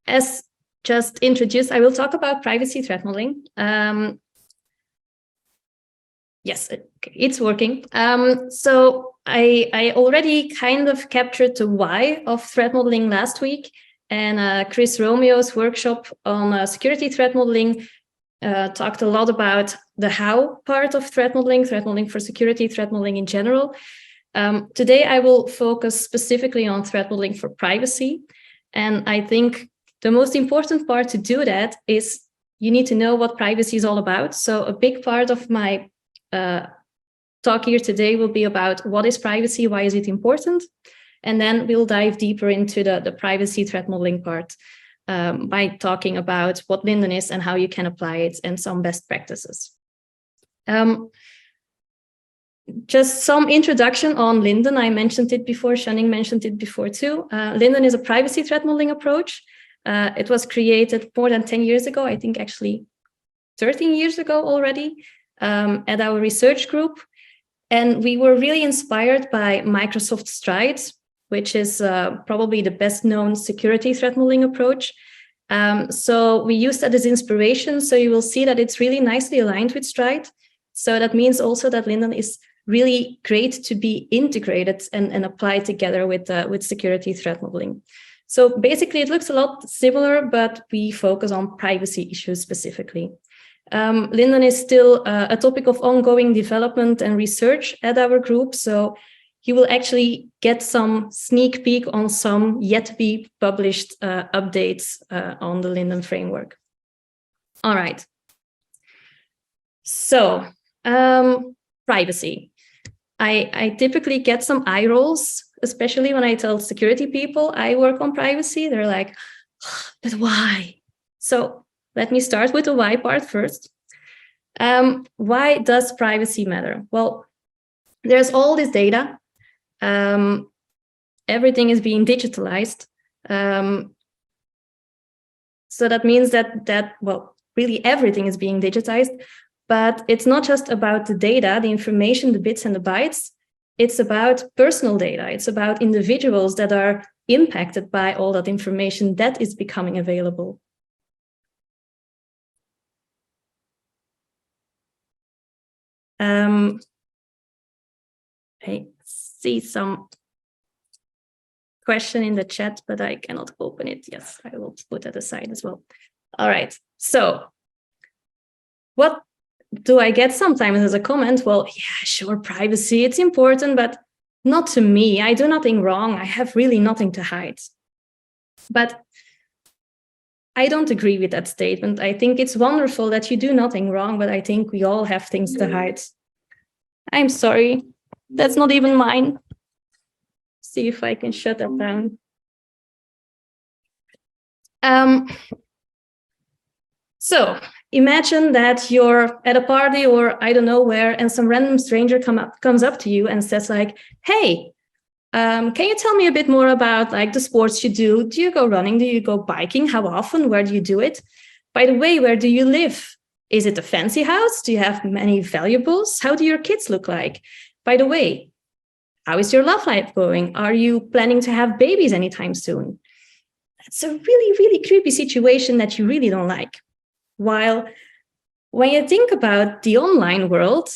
as just introduced, I will talk about privacy threat modeling. Yes, it's working. So I already kind of captured the why of threat modeling last week, and Chris Romeo's workshop on security threat modeling talked a lot about the how part of threat modeling for security, threat modeling in general. Today, I will focus specifically on threat modeling for privacy. And I think the most important part to do that is you need to know what privacy is all about. So a big part of my talk here today will be about what is privacy, why is it important? And then we'll dive deeper into the privacy threat modeling part by talking about what LINDDUN is and how you can apply it and some best practices. Just some introduction on LINDDUN. I mentioned it before, Shanning mentioned it before too. LINDDUN is a privacy threat modeling approach. It was created more than 10 years ago, I think actually 13 years ago already, at our research group. And we were really inspired by Microsoft Stride, which is probably the best known security threat modeling approach. So we used that as inspiration. So you will see that it's really nicely aligned with Stride. So that means also that LINDDUN is really great to be integrated and applied together with security threat modeling. So basically it looks a lot similar, but we focus on privacy issues specifically. LINDDUN is still a topic of ongoing development and research at our group. So you will actually get some sneak peek on some yet to be published updates on the LINDDUN framework. All right. So privacy. I typically get some eye rolls, especially when I tell security people I work on privacy. They're like, but why? So let me start with the why part first. Why does privacy matter? Well, there's all this data. Everything is being digitalized. So that means that well, really everything is being digitized, but it's not just about the data, the information, the bits and the bytes. It's about personal data. It's about individuals that are impacted by all that information that is becoming available. I see some question in the chat, but I cannot open it. Yes, I will put that aside as well. All right. So what do I get sometimes as a comment? Well, yeah, sure, privacy, it's important, but not to me. I do nothing wrong. I have really nothing to hide. But I don't agree with that statement. I think it's wonderful that you do nothing wrong, but I think we all have things to hide. I'm sorry, that's not even mine. See if I can shut that down. So imagine that you're at a party or I don't know where, and some random stranger comes up to you and says like, hey, can you tell me a bit more about like the sports you do? Do you go running? Do you go biking? How often? Where do you do it? By the way, where do you live? Is it a fancy house? Do you have many valuables? How do your kids look like? By the way, how is your love life going? Are you planning to have babies anytime soon? That's a really, really creepy situation that you really don't like. While when you think about the online world,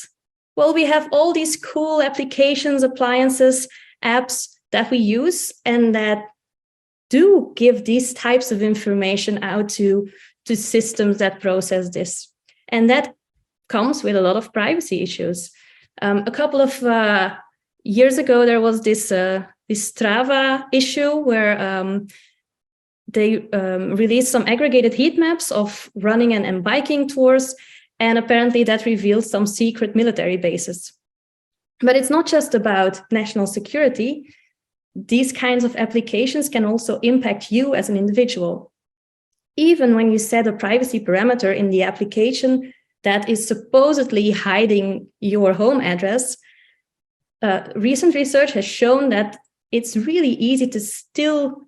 well, we have all these cool applications, appliances, apps that we use and that do give these types of information out to systems that process this. And that comes with a lot of privacy issues. A couple of years ago, there was this Strava issue where they released some aggregated heat maps of running and biking tours, and apparently that revealed some secret military bases. But it's not just about national security. These kinds of applications can also impact you as an individual. Even when you set a privacy parameter in the application that is supposedly hiding your home address, recent research has shown that it's really easy to still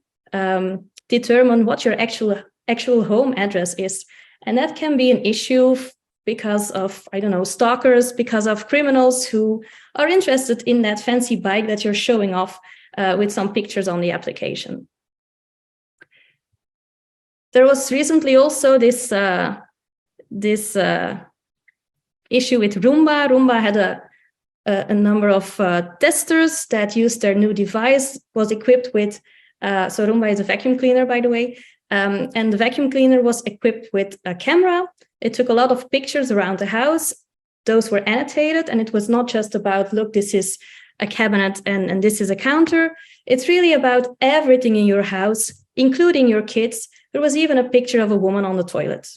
determine what your actual home address is. And that can be an issue because of, I don't know, stalkers, because of criminals who are interested in that fancy bike that you're showing off with some pictures on the application. There was recently also this issue with Roomba. Roomba had a number of testers that used their new device, was equipped with, so Roomba is a vacuum cleaner, by the way, and the vacuum cleaner was equipped with a camera. It took a lot of pictures around the house. Those were annotated, and it was not just about, look, this is a cabinet and this is a counter. It's really about everything in your house, including your kids. There was even a picture of a woman on the toilet.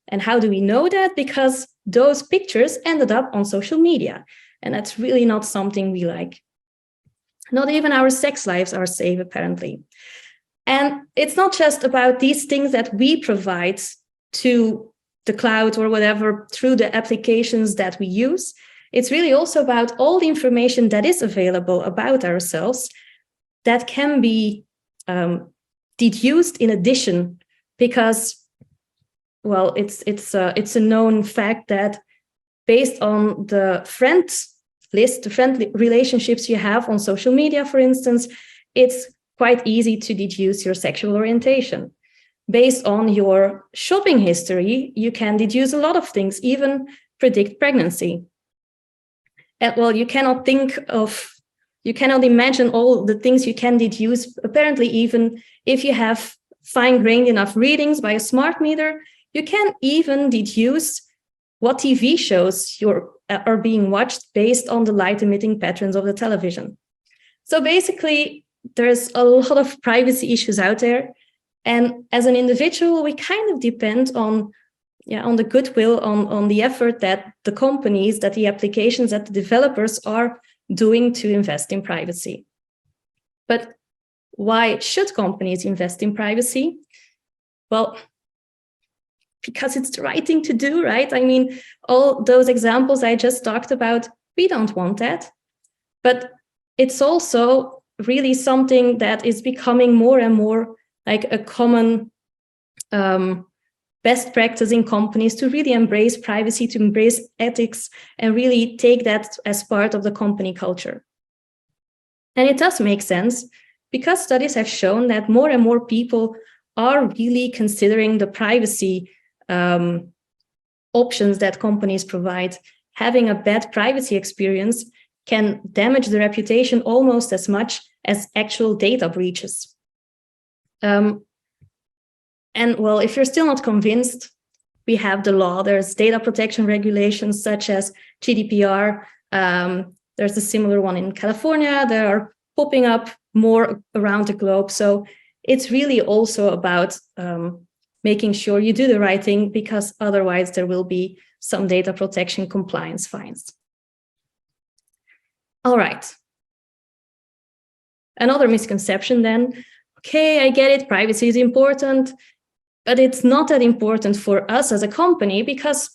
And how do we know that? Because those pictures ended up on social media. And that's really not something we like. Not even our sex lives are safe, apparently. And it's not just about these things that we provide to the cloud or whatever through the applications that we use. It's really also about all the information that is available about ourselves that can be deduced in addition, because, well, it's a known fact that based on the friend list, the friend relationships you have on social media, for instance, it's quite easy to deduce your sexual orientation. Based on your shopping history, you can deduce a lot of things, even predict pregnancy. And, well, you cannot imagine all the things you can deduce. Apparently, even if you have fine-grained enough readings by a smart meter, you can even deduce what TV shows are being watched based on the light-emitting patterns of the television. So basically, there's a lot of privacy issues out there. And as an individual, we kind of depend on the goodwill, on the effort that the companies, that the applications, that the developers are doing to invest in privacy. But why should companies invest in privacy? Well, because it's the right thing to do, right? I mean, all those examples I just talked about, we don't want that. But it's also really something that is becoming more and more like a common best practice in companies to really embrace privacy, to embrace ethics, and really take that as part of the company culture. And it does make sense, because studies have shown that more and more people are really considering the privacy options that companies provide. Having a bad privacy experience can damage the reputation almost as much as actual data breaches. And well, if you're still not convinced, we have the law. There's data protection regulations such as GDPR. There's a similar one in California. There are popping up more around the globe. So it's really also about making sure you do the right thing, because otherwise there will be some data protection compliance fines. All right. Another misconception then. Okay, I get it, privacy is important, but it's not that important for us as a company because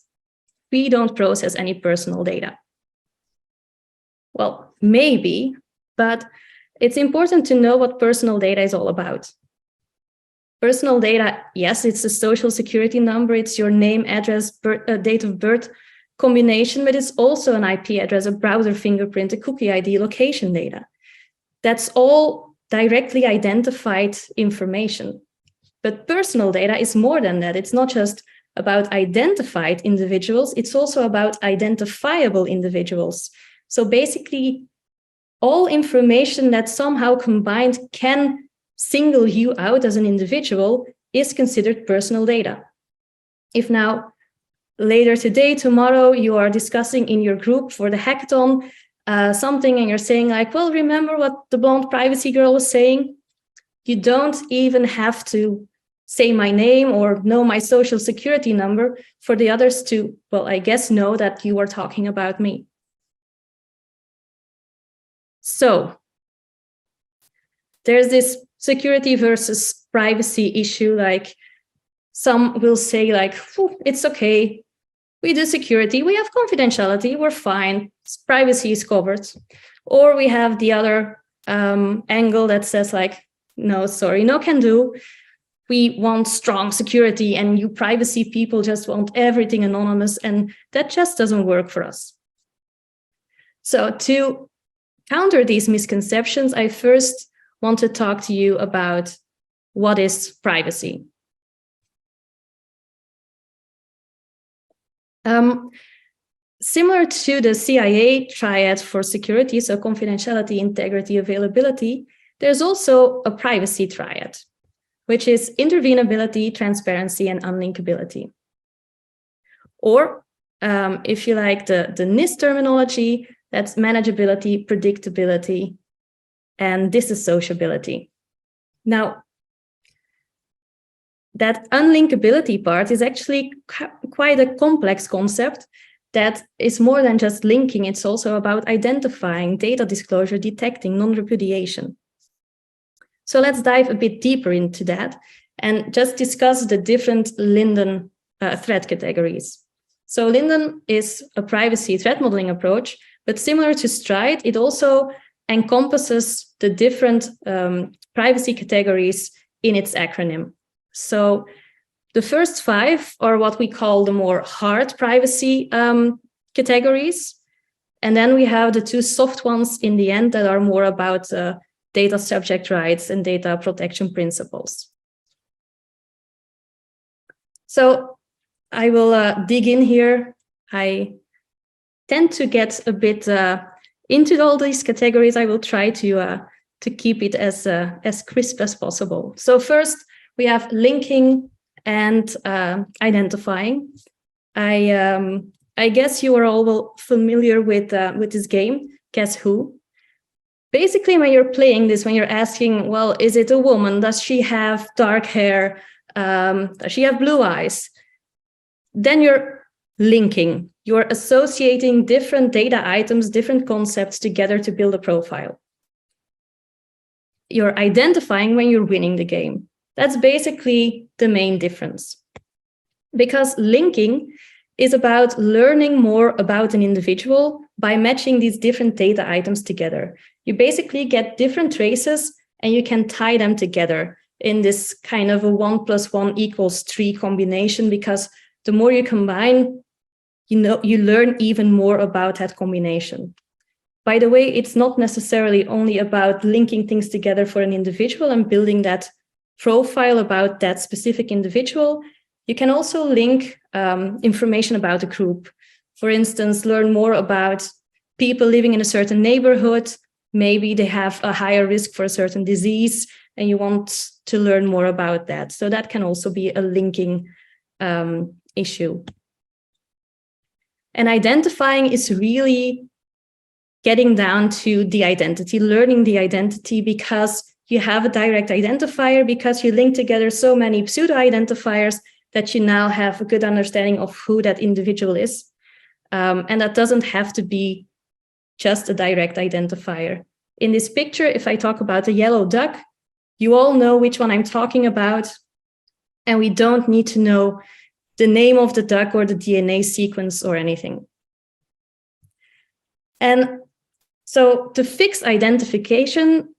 we don't process any personal data. Well, maybe, but it's important to know what personal data is all about. Personal data, yes, it's a social security number, it's your name, address, date of birth combination, but it's also an IP address, a browser fingerprint, a cookie ID, location data. That's all directly identified information. But personal data is more than that. It's not just about identified individuals, it's also about identifiable individuals. So basically, all information that somehow combined can single you out as an individual is considered personal data. If now, later today, tomorrow, you are discussing in your group for the hackathon something and you're saying like, well, remember what the blonde privacy girl was saying? You don't even have to say my name or know my social security number for the others to, well, I guess, know that you are talking about me. So there's this security versus privacy issue. Like some will say like, it's okay. We do security, we have confidentiality, we're fine. Privacy is covered. Or we have the other angle that says like, no, sorry, no can do. We want strong security and you privacy people just want everything anonymous, and that just doesn't work for us. So to counter these misconceptions, I first want to talk to you about what is privacy. Similar to the CIA triad for security, so confidentiality, integrity, availability, there's also a privacy triad, which is intervenability, transparency, and unlinkability. Or if you like the NIST terminology, that's manageability, predictability, and disassociability. Now, that unlinkability part is actually quite a complex concept that is more than just linking. It's also about identifying, data disclosure, detecting, non-repudiation. So let's dive a bit deeper into that and just discuss the different LINDDUN threat categories. So LINDDUN is a privacy threat modeling approach, but similar to STRIDE, it also encompasses the different privacy categories in its acronym. So the first 5 are what we call the more hard privacy categories. And then we have the 2 soft ones in the end that are more about data subject rights and data protection principles. So I will dig in here. I tend to get a bit into all these categories. I will try to keep it as crisp as possible. So first, we have linking and identifying. I guess you are all familiar with this game, Guess Who? Basically, when you're playing this, when you're asking, well, is it a woman? Does she have dark hair? Does she have blue eyes? Then you're linking. You're associating different data items, different concepts together to build a profile. You're identifying when you're winning the game. That's basically the main difference. Because linking is about learning more about an individual by matching these different data items together. You basically get different traces and you can tie them together in this kind of a 1 + 1 = 3 combination, because the more you combine, you learn even more about that combination. By the way, it's not necessarily only about linking things together for an individual and building that profile about that specific individual. You can also link information about a group. For instance, learn more about people living in a certain neighborhood. Maybe they have a higher risk for a certain disease, and you want to learn more about that. So that can also be a linking issue. And identifying is really getting down to the identity, learning the identity, because you have a direct identifier, because you link together so many pseudo-identifiers that you now have a good understanding of who that individual is. And that doesn't have to be just a direct identifier. In this picture, if I talk about the yellow duck, you all know which one I'm talking about, and we don't need to know the name of the duck or the DNA sequence or anything. And so to fix identification,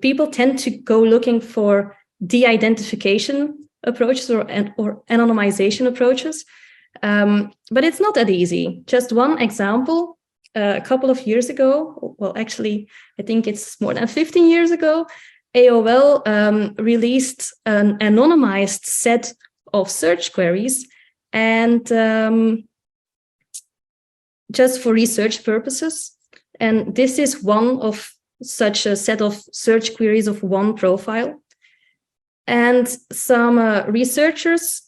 people tend to go looking for de-identification approaches or anonymization approaches, but it's not that easy. Just one example, a couple of years ago, well, actually, I think it's more than 15 years ago, AOL released an anonymized set of search queries, and just for research purposes. And this is one of such a set of search queries of one profile. And some researchers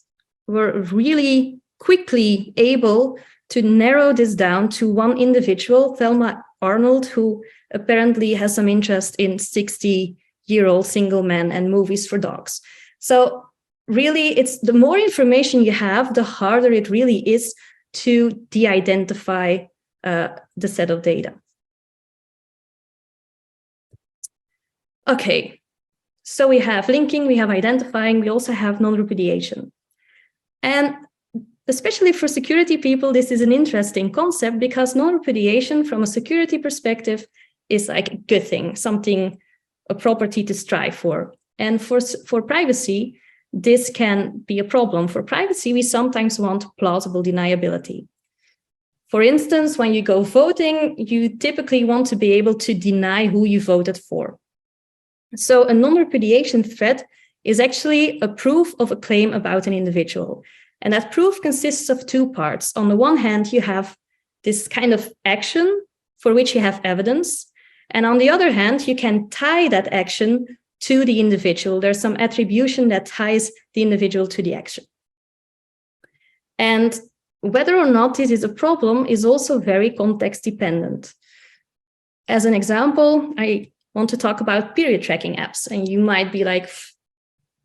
were really quickly able to narrow this down to one individual, Thelma Arnold, who apparently has some interest in 60-year-old single men and movies for dogs. So really, it's the more information you have, the harder it really is to de-identify the set of data. Okay, so we have linking, we have identifying, we also have non-repudiation. And especially for security people, this is an interesting concept, because non-repudiation from a security perspective is like a good thing, something, a property to strive for. And for privacy, this can be a problem. For privacy, we sometimes want plausible deniability. For instance, when you go voting, you typically want to be able to deny who you voted for. So a non-repudiation threat is actually a proof of a claim about an individual. And that proof consists of two parts. On the one hand, you have this kind of action for which you have evidence. And on the other hand, you can tie that action to the individual. There's some attribution that ties the individual to the action. And whether or not this is a problem is also very context dependent. As an example, I want to talk about period tracking apps. And you might be like,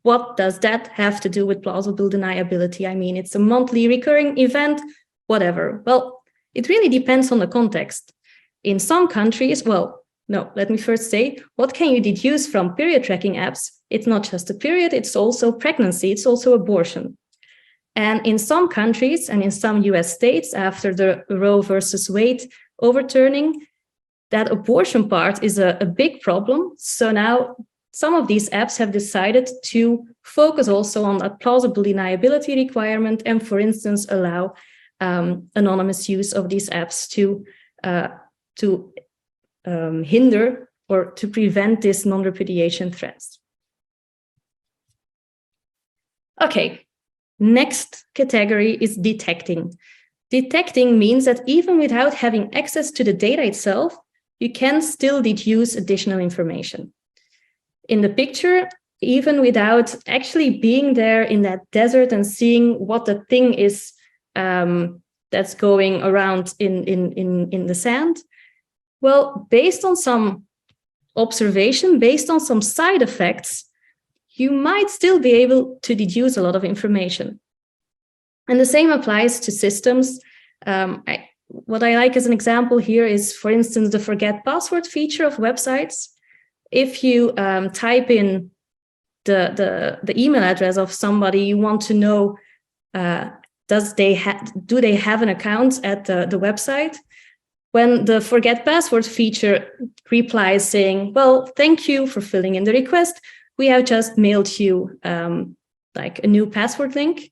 what does that have to do with plausible deniability? I mean, it's a monthly recurring event, whatever. Well, it really depends on the context. In some countries, well, no, let me first say, what can you deduce from period tracking apps? It's not just a period, it's also pregnancy, it's also abortion. And in some countries and in some US states, after the Roe versus Wade overturning, that abortion part is a big problem. So now some of these apps have decided to focus also on that plausible deniability requirement and, for instance, allow anonymous use of these apps to hinder or to prevent this non-repudiation threats. Okay, next category is detecting. Detecting means that even without having access to the data itself, you can still deduce additional information. In the picture, even without actually being there in that desert and seeing what the thing is that's going around in the sand, well, based on some observation, based on some side effects, you might still be able to deduce a lot of information. And the same applies to systems. What I like as an example here is, for instance, the forget password feature of websites. If you type in the email address of somebody, you want to know, do they have an account at the website? When the forget password feature replies saying, well, thank you for filling in the request, we have just mailed you like a new password link,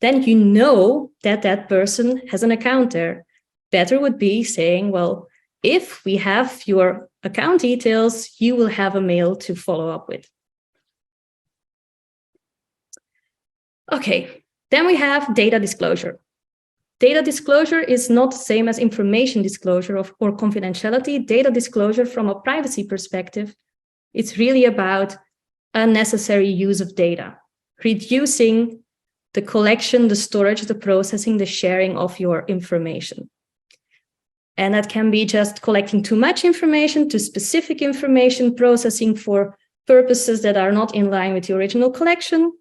then you know that that person has an account there. Better would be saying, well, if we have your account details, you will have a mail to follow up with. Okay, then we have data disclosure. Data disclosure is not the same as information disclosure or confidentiality. Data disclosure from a privacy perspective, it's really about unnecessary use of data, reducing the collection, the storage, the processing, the sharing of your information. And that can be just collecting too much information, too specific information, processing for purposes that are not in line with the original collection.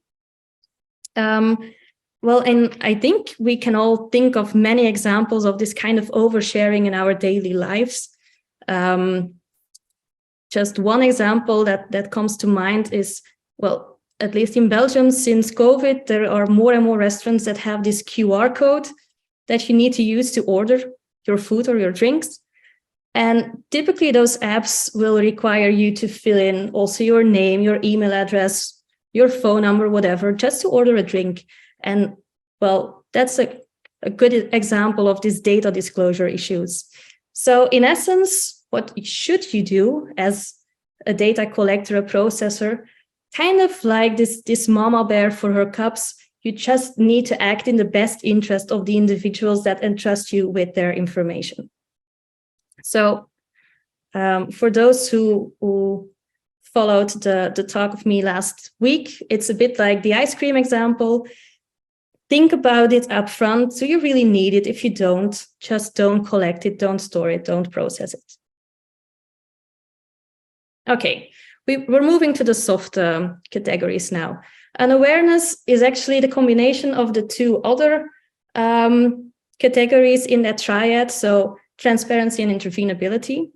Well, and I think we can all think of many examples of this kind of oversharing in our daily lives. Just one example that comes to mind is, well, at least in Belgium, since COVID, there are more and more restaurants that have this QR code that you need to use to order your food or your drinks. And typically those apps will require you to fill in also your name, your email address, your phone number, whatever, just to order a drink. And well, that's a good example of these data disclosure issues. So in essence, what should you do as a data collector, a processor, kind of like this mama bear for her cubs, you just need to act in the best interest of the individuals that entrust you with their information. So for those who followed the talk of me last week, it's a bit like the ice cream example. Think about it up front. Do you really need it? If you don't, just don't collect it, don't store it, don't process it. Okay, we're moving to the soft categories now. And awareness is actually the combination of the two other categories in that triad, so transparency and intervenability.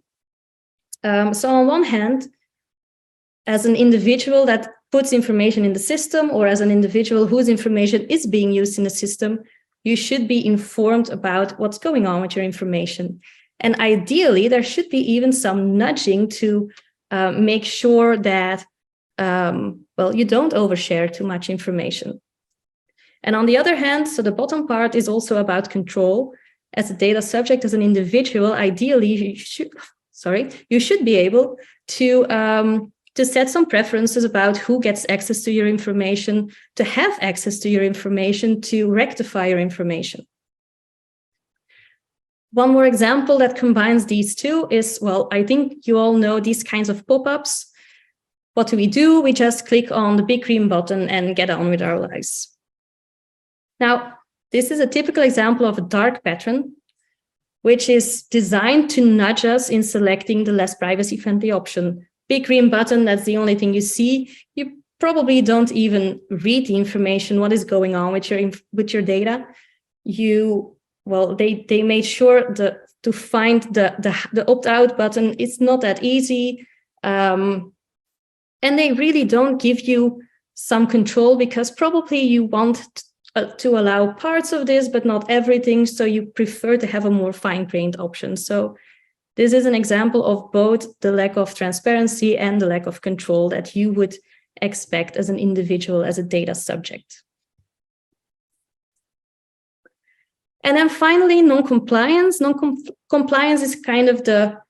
So on one hand, as an individual that puts information in the system, or as an individual whose information is being used in the system, you should be informed about what's going on with your information. And ideally, there should be even some nudging to make sure that well, you don't overshare too much information. And on the other hand, so the bottom part is also about control. As a data subject, as an individual, ideally, you should be able to to set some preferences about who gets access to your information, to have access to your information, to rectify your information. One more example that combines these two is, well, I think you all know these kinds of pop-ups. What do? We just click on the big green button and get on with our lives. Now, this is a typical example of a dark pattern, which is designed to nudge us in selecting the less privacy-friendly option. Big green button, that's the only thing you see. You probably don't even read the information, what is going on with your data. They made sure to find the opt-out button. It's not that easy. And they really don't give you some control, because probably you want to allow parts of this, but not everything. So you prefer to have a more fine-grained option. So this is an example of both the lack of transparency and the lack of control that you would expect as an individual, as a data subject. And then finally, non-compliance. Non-compliance is kind of the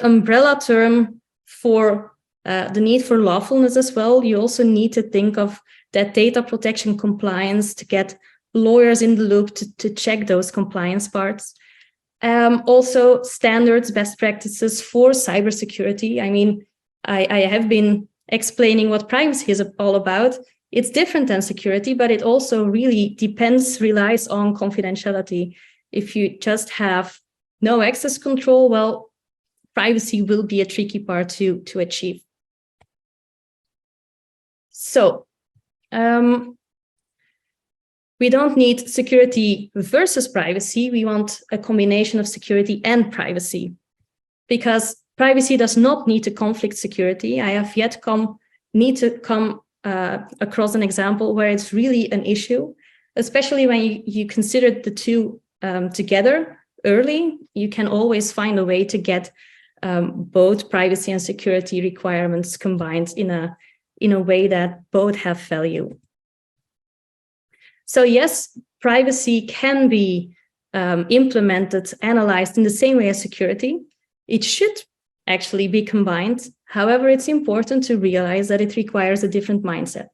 umbrella term for the need for lawfulness as well. You also need to think of that data protection compliance, to get lawyers in the loop to check those compliance parts. Also standards, best practices for cybersecurity. I mean, I have been explaining what privacy is all about. It's different than security, but it also really relies on confidentiality. If you just have no access control, well, privacy will be a tricky part to achieve. So, we don't need security versus privacy. We want a combination of security and privacy, because privacy does not need to conflict security. I have yet need to come across an example where it's really an issue, especially when you consider the two together early. You can always find a way to get both privacy and security requirements combined in a way that both have value. So yes, privacy can be implemented, analyzed in the same way as security. It should actually be combined. However, it's important to realize that it requires a different mindset.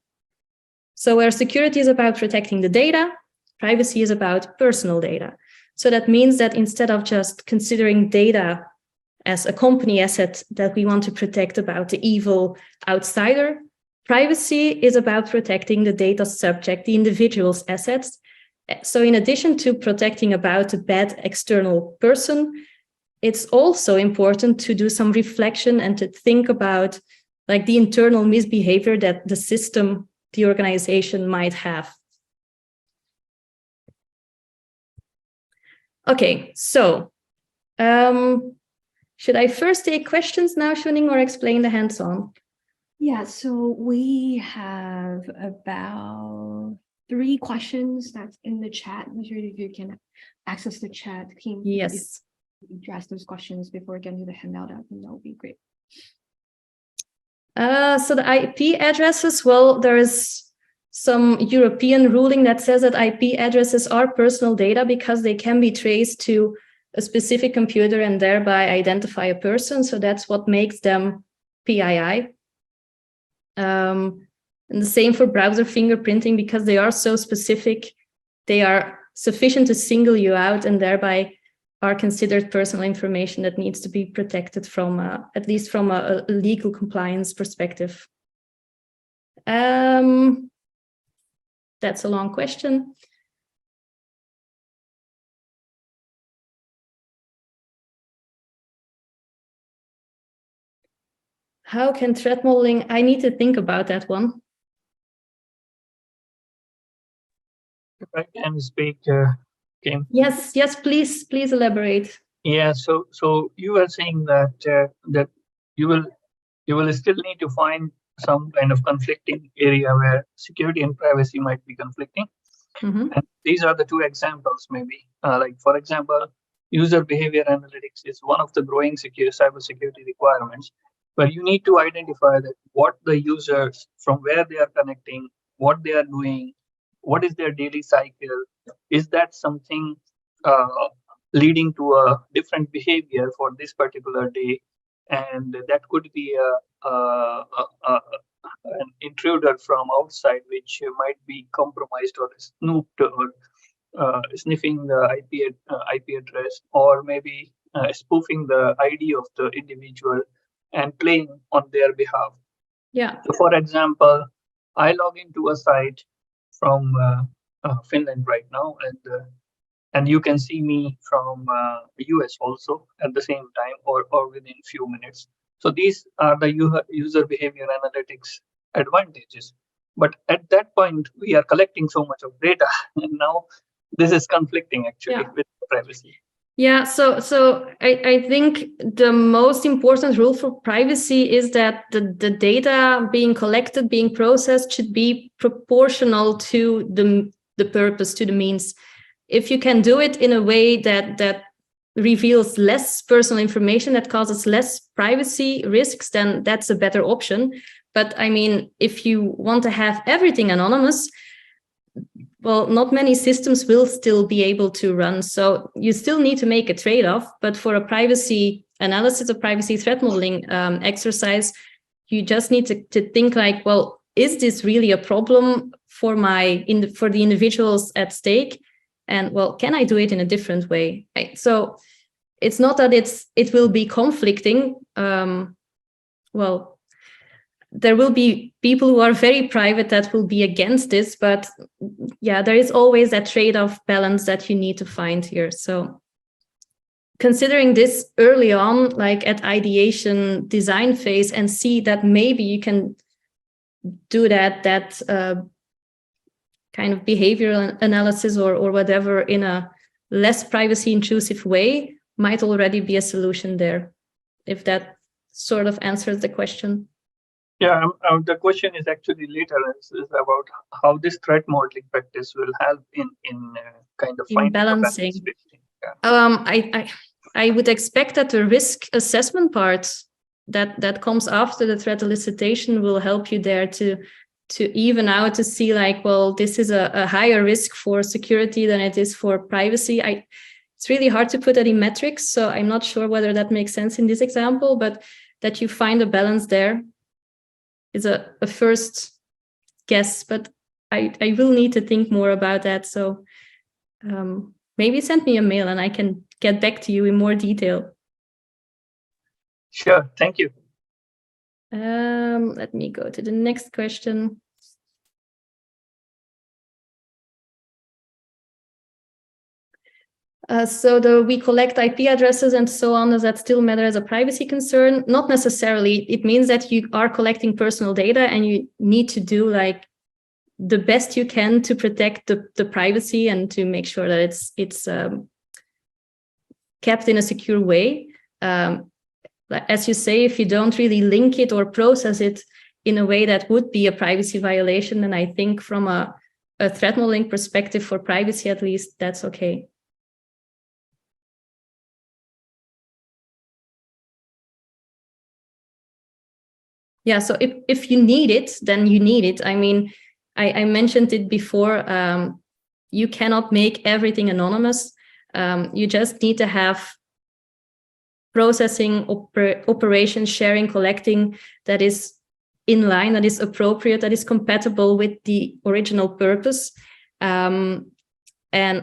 So where security is about protecting the data, privacy is about personal data. So that means that instead of just considering data as a company asset that we want to protect about the evil outsider, privacy is about protecting the data subject, the individual's assets. So in addition to protecting about a bad external person, it's also important to do some reflection and to think about like the internal misbehavior that the system, the organization might have. Okay, so should I first take questions now, Shuning, or explain the hands-on? Yeah, so we have about 3 questions that's in the chat. I'm not sure if you can access the chat. Yes. Address those questions before getting to the handout, that would be great. So the IP addresses, well, there is some European ruling that says that IP addresses are personal data because they can be traced to a specific computer and thereby identify a person. So that's what makes them PII. And the same for browser fingerprinting, because they are so specific, they are sufficient to single you out and thereby are considered personal information that needs to be protected from, at least from a legal compliance perspective. That's a long question. How can threat modeling? I need to think about that one. If I can speak, Kim. Yes, please elaborate. Yeah, so you were saying that that you will still need to find some kind of conflicting area where security and privacy might be conflicting. Mm-hmm. And these are the 2 examples, maybe. Like for example, user behavior analytics is one of the growing cybersecurity requirements, where you need to identify that what the users, from where they are connecting, what they are doing, what is their daily cycle, is that something leading to a different behavior for this particular day, and that could be an intruder from outside, which might be compromised or snooped or sniffing the IP address, or maybe spoofing the ID of the individual and playing on their behalf. Yeah. So, for example, I log into a site from Finland right now, and you can see me from US also at the same time, or within few minutes. So these are the user behavior analytics advantages. But at that point, we are collecting so much of data, and now this is conflicting actually with privacy. Yeah, so I think the most important rule for privacy is that the data being collected, being processed should be proportional to the purpose, to the means. If you can do it in a way that reveals less personal information, that causes less privacy risks, then that's a better option. But I mean, if you want to have everything anonymous, well, not many systems will still be able to run. So you still need to make a trade-off. But for a privacy analysis, a privacy threat modeling exercise, you just need to think like, well, is this really a problem for for the individuals at stake? And well, can I do it in a different way? Right? So it's not that it will be conflicting. Well, there will be people who are very private that will be against this, but yeah, there is always that trade-off balance that you need to find here. So considering this early on, like at ideation design phase, and see that maybe you can do that kind of behavioral analysis or whatever in a less privacy intrusive way might already be a solution there, if that sort of answers the question. Yeah, the question is actually later is about how this threat modeling practice will help in kind of finding balancing. Yeah. I would expect that the risk assessment part that comes after the threat elicitation will help you there to even out, to see like, well, this is a higher risk for security than it is for privacy. It's really hard to put that in metrics, so I'm not sure whether that makes sense in this example, but that you find a balance there is a first guess, but I will need to think more about that. So maybe send me a mail and I can get back to you in more detail. Sure, thank you. Let me go to the next question. So we collect IP addresses and so on. Does that still matter as a privacy concern? Not necessarily. It means that you are collecting personal data and you need to do like the best you can to protect the privacy and to make sure that it's kept in a secure way. As you say, if you don't really link it or process it in a way that would be a privacy violation, then I think from a threat modeling perspective for privacy, at least, that's okay. Yeah, so if you need it, then you need it. I mean, I mentioned it before, you cannot make everything anonymous. You just need to have processing, operations, sharing, collecting that is in line, that is appropriate, that is compatible with the original purpose. And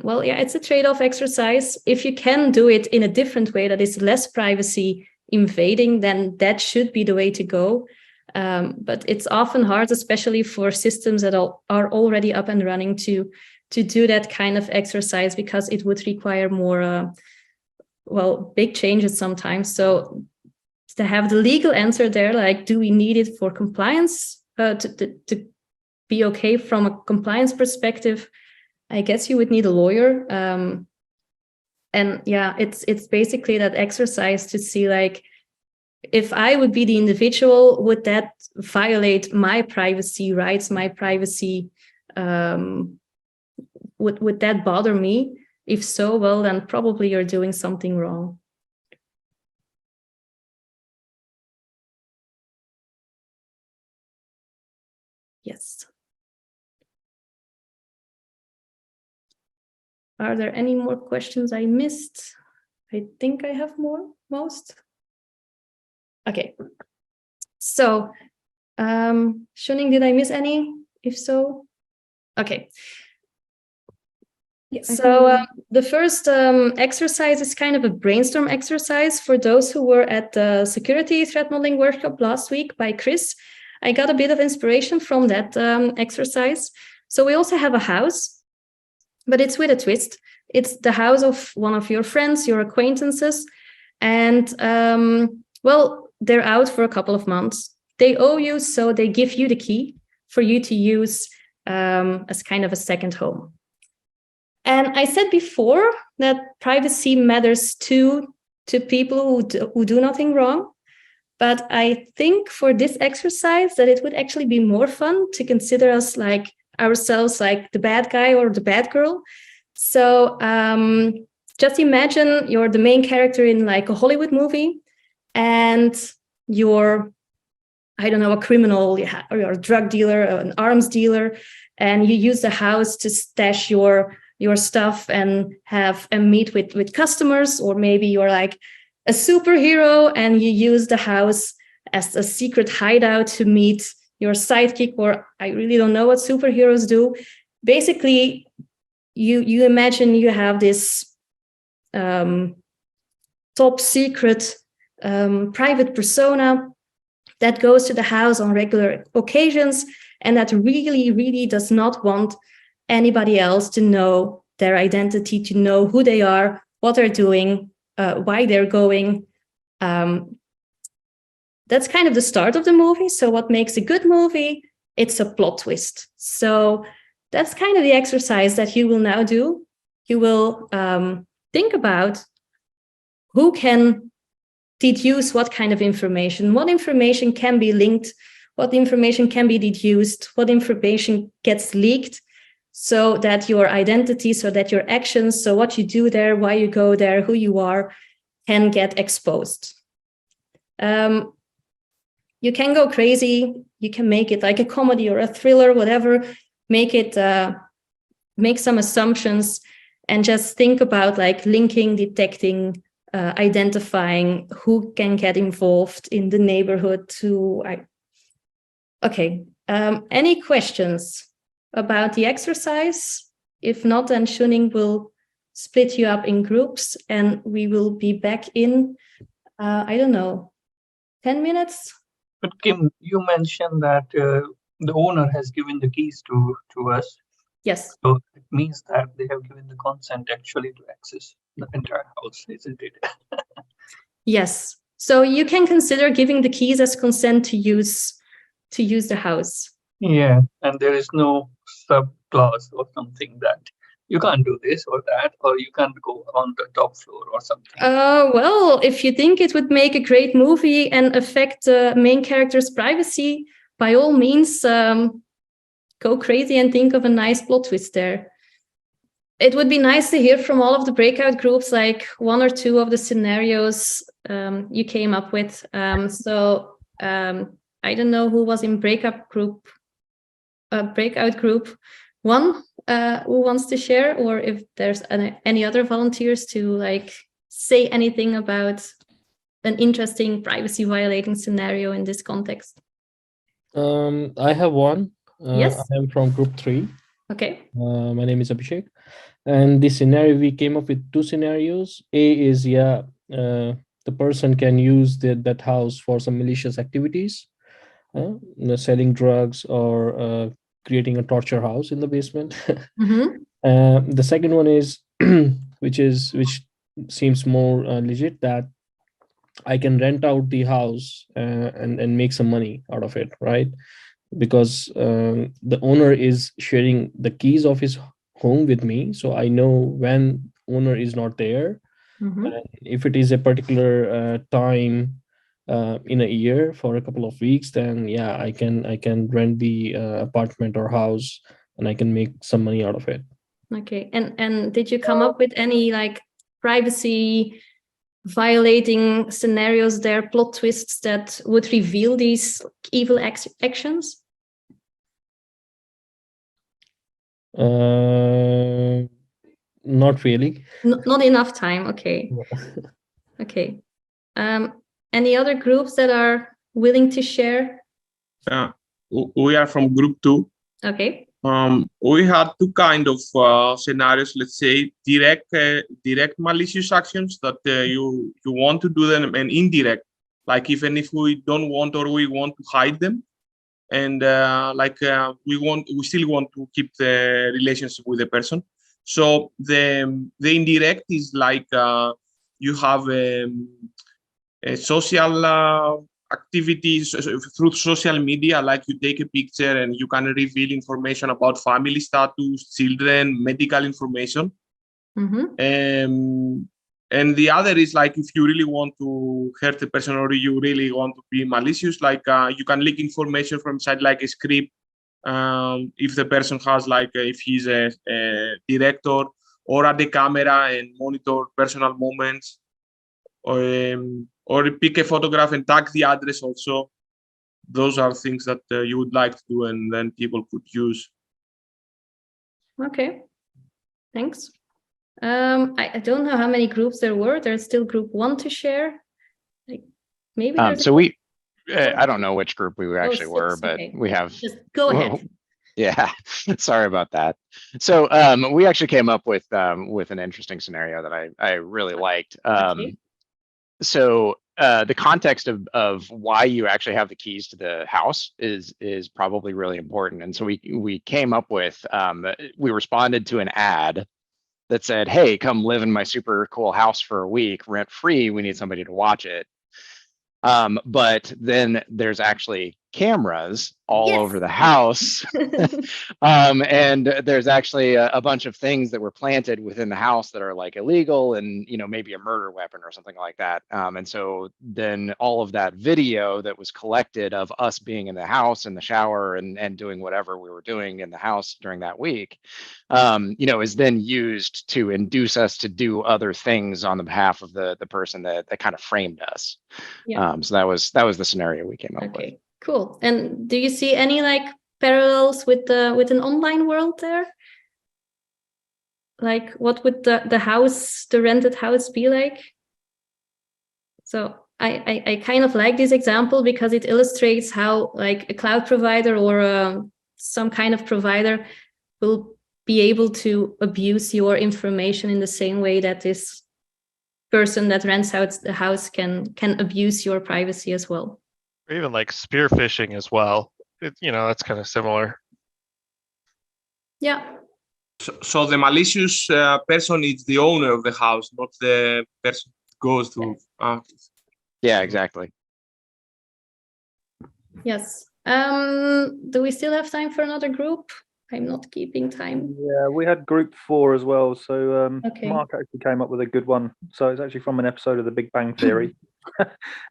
well, yeah, it's a trade-off exercise. If you can do it in a different way that is less privacy invading, then that should be the way to go. But it's often hard, especially for systems that are already up and running, to do that kind of exercise, because it would require more, well, big changes sometimes. So to have the legal answer there, like, do we need it for compliance, to be okay from a compliance perspective? I guess you would need a lawyer. And yeah, it's basically that exercise to see, like, if I would be the individual, would that violate my privacy rights, my privacy, would that bother me? If so, well, then probably you're doing something wrong. Yes. Are there any more questions I missed? I think I have most. Okay. So Shuning, did I miss any? If so, okay. Yeah, So the first exercise is kind of a brainstorm exercise for those who were at the security threat modeling workshop last week by Chris. I got a bit of inspiration from that exercise. So we also have a house, but it's with a twist. It's the house of one of your friends, your acquaintances. And well, they're out for a couple of months. They owe you, so they give you the key for you to use as kind of a second home. And I said before that privacy matters to people who do nothing wrong. But I think for this exercise that it would actually be more fun to consider us like ourselves like the bad guy or the bad girl. So just imagine you're the main character in like a Hollywood movie and you're, I don't know, a criminal, or you're a drug dealer, an arms dealer, and you use the house to stash your stuff and have a meet with customers, or maybe you're like a superhero and you use the house as a secret hideout to meet your sidekick, or I really don't know what superheroes do. Basically, you imagine you have this top secret private persona that goes to the house on regular occasions and that really does not want anybody else to know their identity, to know who they are, what they're doing, why they're going. That's kind of the start of the movie. So what makes a good movie? It's a plot twist. So that's kind of the exercise that you will now do. You will think about who can deduce what kind of information can be linked, what information can be deduced, what information gets leaked, so that your identity, so that your actions, so what you do there, why you go there, who you are, can get exposed. You can go crazy. You can make it like a comedy or a thriller, whatever. Make it, make some assumptions, and just think about like linking, detecting, identifying who can get involved in the neighborhood. Okay. Any questions about the exercise? If not, then Shuning will split you up in groups and we will be back in, I don't know, 10 minutes? But Kim, you mentioned that the owner has given the keys to us. Yes. So it means that they have given the consent actually to access the entire house, isn't it? Yes. So you can consider giving the keys as consent to use the house. Yeah, and there is no sub clause or something that you can't do this or that, or you can't go on the top floor or something. Well, if you think it would make a great movie and affect the main character's privacy, by all means, go crazy and think of a nice plot twist there. It would be nice to hear from all of the breakout groups, like one or two of the scenarios you came up with. I don't know who was in breakout group one, who wants to share, or if there's any other volunteers to like say anything about an interesting privacy violating scenario in this context. I have one. Yes. I am from group 3. Okay. My name is Abhishek. And this scenario, we came up with 2 scenarios. A is, the person can use that house for some malicious activities, selling drugs or creating a torture house in the basement. Mm-hmm. The second one is, which seems more legit, that I can rent out the house and make some money out of it, right? Because the owner is sharing the keys of his home with me, so I know when owner is not there. Mm-hmm. And if it is a particular time in a year for a couple of weeks, then yeah, I can rent the apartment or house and I can make some money out of it. Okay. And did you come up with any like privacy violating scenarios there, plot twists that would reveal these evil actions? Not really. Not enough time. Okay. Okay. Any other groups that are willing to share? We are from group 2. Okay. We had two kind of scenarios. Let's say direct malicious actions that you want to do them, and indirect, like even if we don't want or we want to hide them, and we still want to keep the relationship with the person. So the indirect is like you have a social activities through social media, like you take a picture and you can reveal information about family status, children, medical information. And the other is like if you really want to hurt the person or you really want to be malicious, like you can leak information from inside like a script. If the person has like if he's a director, or at the camera and monitor personal moments, or pick a photograph and tag the address also. Those are things that you would like to do, and then people could use. Okay, thanks. I don't know how many groups there were. There's still group 1 to share. Like maybe there's so we I don't know which group we actually were, but okay. we have Just go ahead. Yeah, sorry about that. So we actually came up with an interesting scenario that I really liked. Okay. So the context of why you actually have the keys to the house is probably really important. And so we came up with we responded to an ad that said, "Hey, come live in my super cool house for a week, rent free. We need somebody to watch it." But then there's actually cameras all over the house. And there's actually a bunch of things that were planted within the house that are like illegal and, you know, maybe a murder weapon or something like that. And so then all of that video that was collected of us being in the house, in the shower and doing whatever we were doing in the house during that week, you know, is then used to induce us to do other things on the behalf of the person that kind of framed us. Yeah. So that was the scenario we came up with. Okay, cool. And do you see any like parallels with an online world there? Like what would the rented house be like? So I kind of like this example because it illustrates how like a cloud provider or some kind of provider will be able to abuse your information in the same way that this person that rents out the house can abuse your privacy as well. Or even like spear phishing as well. You know, that's kind of similar. Yeah. So the malicious person is the owner of the house, not the person who goes to. Yeah, exactly. Yes. Do we still have time for another group? I'm not keeping time. Yeah, we had group 4 as well. So Okay. Mark actually came up with a good one. So it's actually from an episode of The Big Bang Theory.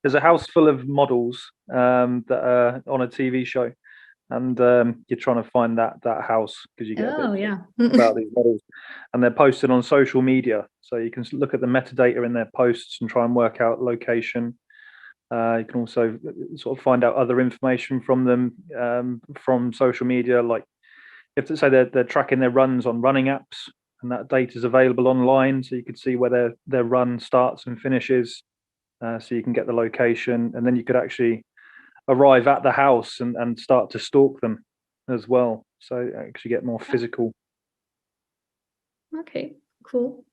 There's a house full of models that are on a TV show, and you're trying to find that house because you get a bit about these models, and they're posted on social media. So you can look at the metadata in their posts and try and work out location. You can also sort of find out other information from them from social media, like you have to say they're tracking their runs on running apps, and that data is available online, so you can see where their run starts and finishes. So you can get the location, and then you could actually arrive at the house and start to stalk them as well. So actually get more physical. Okay, cool.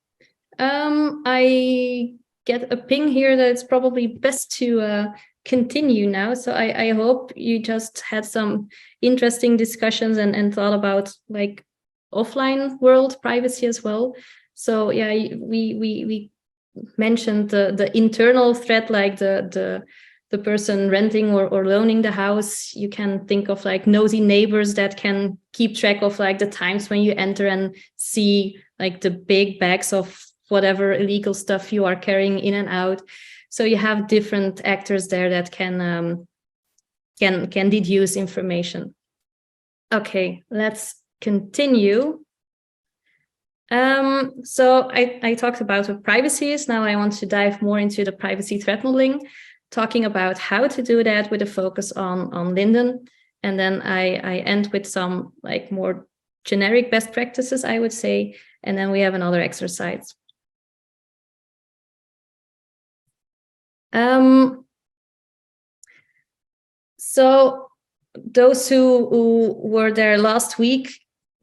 I get a ping here that it's probably best to continue now. So I hope you just had some interesting discussions and thought about like offline world privacy as well. So yeah, we mentioned the internal threat, like the person renting or loaning the house. You can think of like nosy neighbors that can keep track of like the times when you enter and see like the big bags of whatever illegal stuff you are carrying in and out. So you have different actors there that can deduce information. Okay, let's continue. So I talked about what privacy is. Now I want to dive more into the privacy threat modeling, talking about how to do that with a focus on Linden. And then I end with some like more generic best practices, I would say. And then we have another exercise. So those who were there last week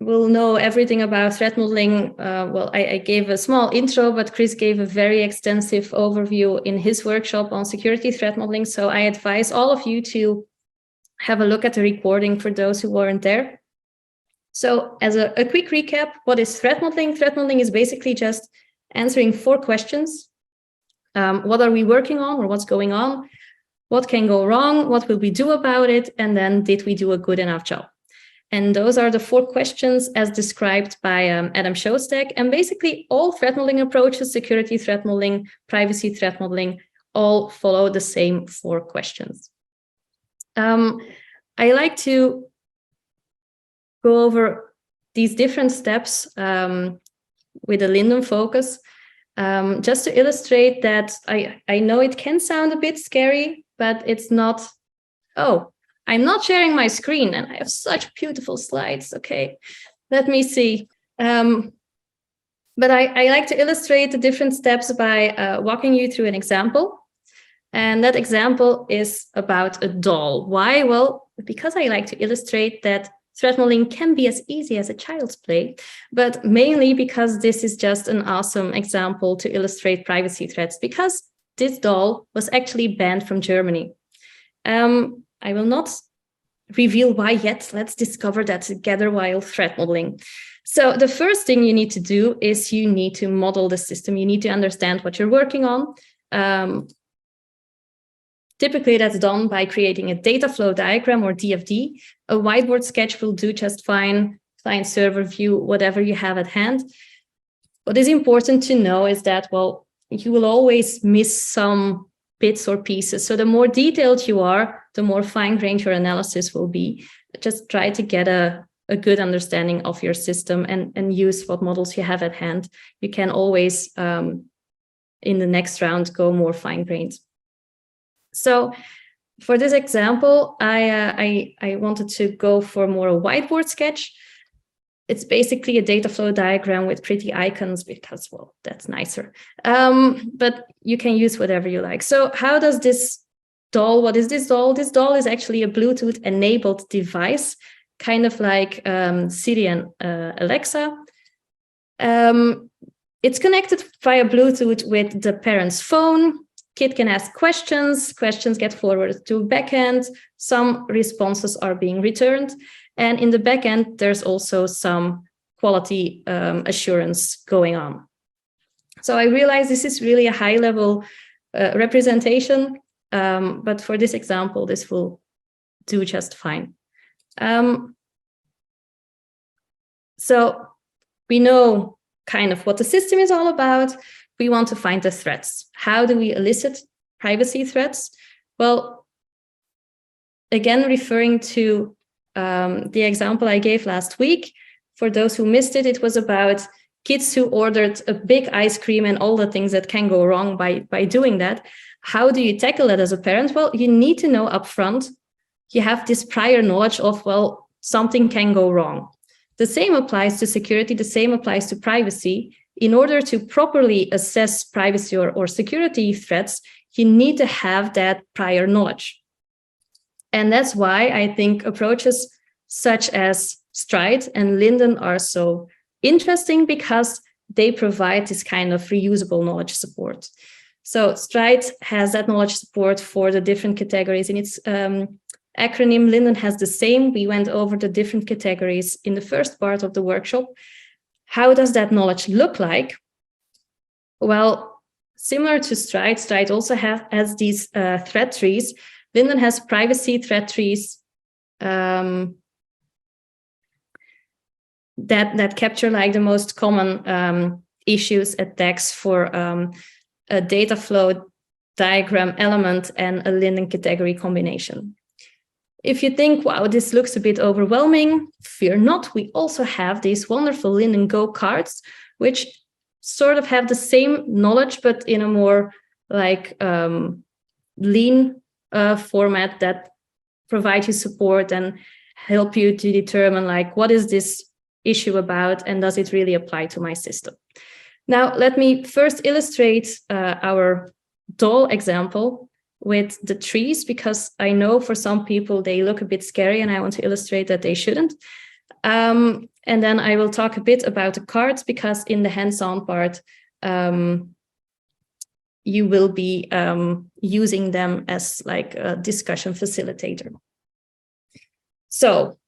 will know everything about threat modeling. Well, I gave a small intro, but Chris gave a very extensive overview in his workshop on security threat modeling. So I advise all of you to have a look at the recording for those who weren't there. So as a quick recap, what is threat modeling? Threat modeling is basically just answering 4 questions. What are we working on, or what's going on? What can go wrong? What will we do about it? And then, did we do a good enough job? And those are the 4 questions as described by Adam Shostak. And basically all threat modeling approaches, security threat modeling, privacy threat modeling, all follow the same 4 questions. I like to go over these different steps with a LINDDUN focus, just to illustrate that I know it can sound a bit scary, but it's not. Oh, I'm not sharing my screen and I have such beautiful slides. Okay, let me see. But I like to illustrate the different steps by walking you through an example. And that example is about a doll. Why? Well, because I like to illustrate that threat modeling can be as easy as a child's play, but mainly because this is just an awesome example to illustrate privacy threats, because this doll was actually banned from Germany. I will not reveal why yet. Let's discover that together while threat modeling. So the first thing you need to do is you need to model the system. You need to understand what you're working on. Typically, that's done by creating a data flow diagram, or DFD. A whiteboard sketch will do just fine, client server view, whatever you have at hand. What is important to know is that, well, you will always miss some bits or pieces. So the more detailed you are, the more fine-grained your analysis will be. Just try to get a good understanding of your system and use what models you have at hand. You can always, in the next round, go more fine-grained. So for this example, I wanted to go for more a whiteboard sketch. It's basically a data flow diagram with pretty icons because, well, that's nicer. But you can use whatever you like. So how does this doll, what is this doll? This doll is actually a Bluetooth-enabled device, kind of like Siri and Alexa. It's connected via Bluetooth with the parent's phone. Kid can ask questions get forwarded to backend, some responses are being returned, and in the backend, there's also some quality assurance going on. So I realize this is really a high-level representation, but for this example, this will do just fine. So we know kind of what the system is all about. We want to find the threats. How do we elicit privacy threats? Well, again, referring to the example I gave last week, for those who missed it, it was about kids who ordered a big ice cream and all the things that can go wrong by doing that. How do you tackle that as a parent? Well, you need to know upfront, you have this prior knowledge of, well, something can go wrong. The same applies to security, the same applies to privacy. In order to properly assess privacy or security threats, you need to have that prior knowledge. And that's why I think approaches such as Stride and LINDDUN are so interesting, because they provide this kind of reusable knowledge support. So Stride has that knowledge support for the different categories. In its acronym, LINDDUN has the same. We went over the different categories in the first part of the workshop. How does that knowledge look like? Well, similar to Stride, Stride also has these threat trees. LINDDUN has privacy threat trees that capture like the most common issues, attacks for a data flow diagram element and a LINDDUN category combination. If you think, wow, this looks a bit overwhelming, fear not. We also have these wonderful LINDDUN Go cards, which sort of have the same knowledge, but in a more like lean format that provide you support and help you to determine like, what is this issue about and does it really apply to my system? Now, let me first illustrate our doll example with the trees because I know for some people they look a bit scary and I want to illustrate that they shouldn't. And then I will talk a bit about the cards because in the hands-on part, you will be using them as like a discussion facilitator. So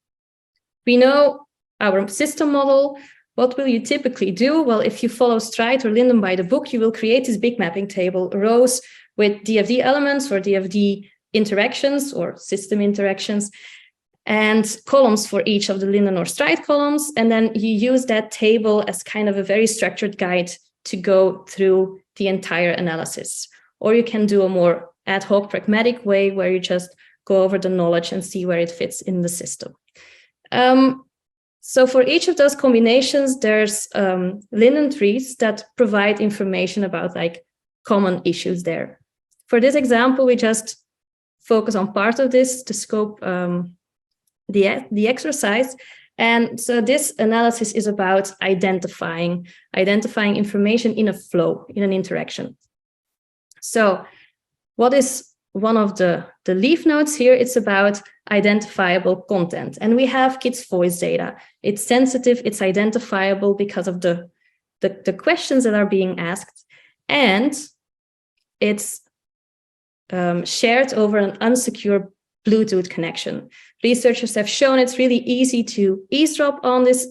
we know our system model. What will you typically do? Well, if you follow Stride or Linden by the book, you will create this big mapping table, rows with DFD elements or DFD interactions or system interactions, and columns for each of the Linden or Stride columns. And then you use that table as kind of a very structured guide to go through the entire analysis. Or you can do a more ad hoc, pragmatic way where you just go over the knowledge and see where it fits in the system. So for each of those combinations, there's Linden trees that provide information about like common issues there. For this example, we just focus on part of this to scope the exercise. And so this analysis is about identifying information in a flow, in an interaction. So what is one of the leaf notes here? It's about identifiable content. And we have kids' voice data. It's sensitive, it's identifiable because of the questions that are being asked. And it's shared over an unsecure Bluetooth connection. Researchers have shown it's really easy to eavesdrop on this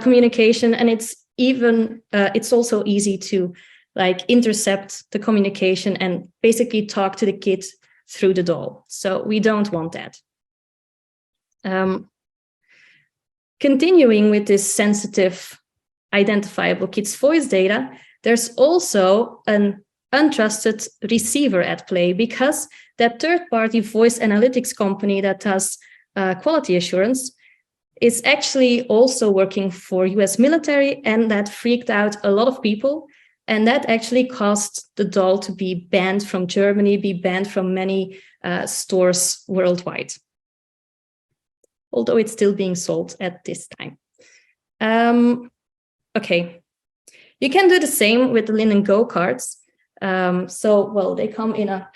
communication, and it's also easy to like intercept the communication and basically talk to the kid through the doll. So we don't want that. Continuing with this sensitive, identifiable kids' voice data, there's also an untrusted receiver at play because that third-party voice analytics company that does quality assurance is actually also working for US military, and that freaked out a lot of people. And that actually caused the doll to be banned from Germany, be banned from many stores worldwide. Although it's still being sold at this time. Okay, you can do the same with the LINDDUN GO cards. Well, they come in a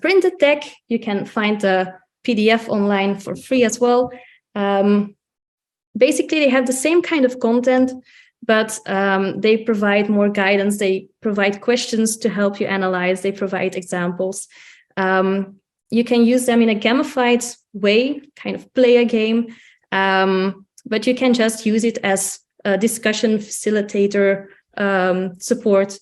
printed deck. You can find the PDF online for free as well. Basically, they have the same kind of content, but they provide more guidance. They provide questions to help you analyze. They provide examples. You can use them in a gamified way, kind of play a game, but you can just use it as a discussion facilitator support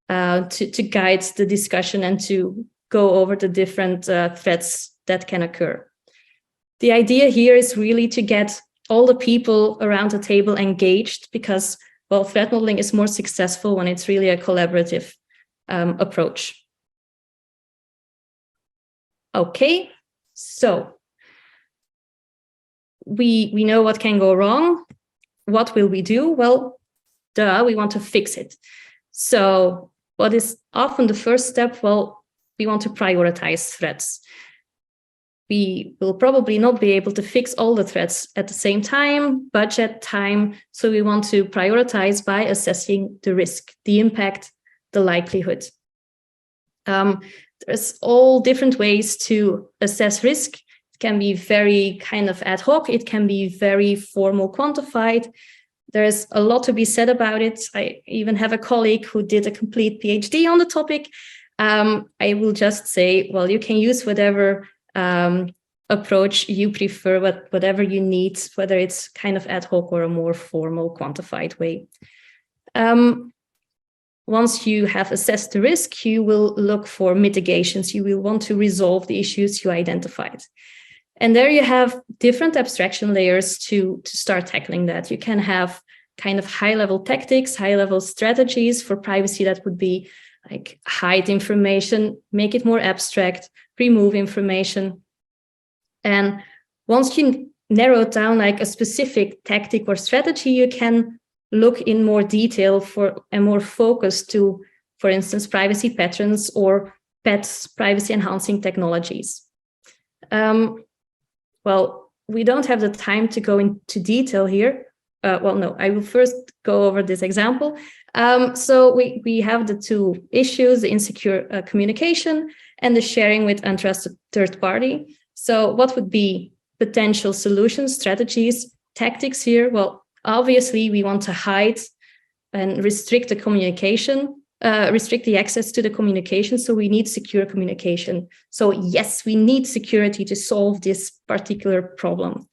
to guide the discussion and to go over the different threats that can occur. The idea here is really to get all the people around the table engaged because, well, threat modeling is more successful when it's really a collaborative approach. Okay, so we know what can go wrong. What will we do? Well, we want to fix it. So what is often the first step? Well, we want to prioritize threats. We will probably not be able to fix all the threats at the same time, budget, time. So we want to prioritize by assessing the risk, the impact, the likelihood. There's all different ways to assess risk. It can be very kind of ad hoc. It can be very formal, quantified. There's a lot to be said about it. I even have a colleague who did a complete PhD on the topic. I will just say, well, you can use whatever approach you prefer, whatever you need, whether it's kind of ad hoc or a more formal, quantified way. Once you have assessed the risk, you will look for mitigations. You will want to resolve the issues you identified. And there you have different abstraction layers to start tackling that. You can have kind of high-level tactics, high-level strategies for privacy that would be like hide information, make it more abstract, remove information. And once you narrow down like a specific tactic or strategy, you can look in more detail for a more focus to, for instance, privacy patterns or PETs, privacy enhancing technologies. Well, we don't have the time to go into detail here, well, no, I will first go over this example. So we have the two issues, the insecure communication and the sharing with untrusted third party. So what would be potential solutions, strategies, tactics here? Well, obviously we want to hide and restrict the communication, restrict the access to the communication. So we need secure communication. So yes, we need security to solve this particular problem.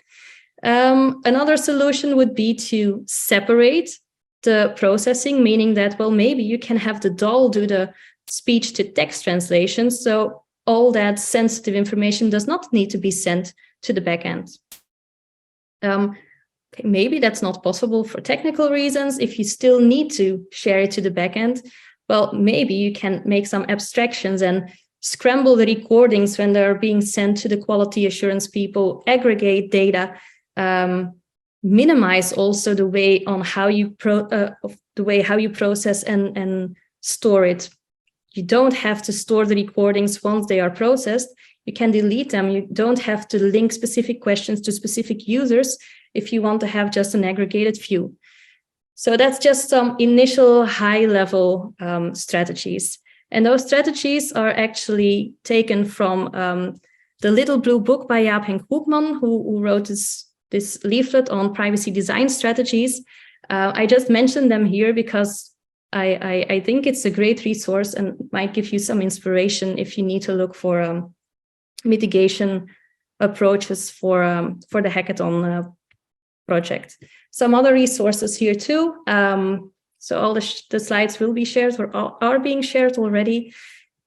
Another solution would be to separate the processing, meaning that, well, maybe you can have the doll do the speech to text translation. So all that sensitive information does not need to be sent to the backend. Okay, maybe that's not possible for technical reasons. If you still need to share it to the backend, well, maybe you can make some abstractions and scramble the recordings when they're being sent to the quality assurance people, aggregate data, minimize also the way on how you process and store it. You don't have to store the recordings once they are processed. You can delete them. You don't have to link specific questions to specific users if you want to have just an aggregated view. So that's just some initial high-level strategies. And those strategies are actually taken from the Little Blue Book by Jaap-Henk Hoekman, who wrote this leaflet on privacy design strategies. I just mentioned them here because I think it's a great resource and might give you some inspiration if you need to look for mitigation approaches for the hackathon project. Some other resources here too. So all the slides will be shared or are being shared already.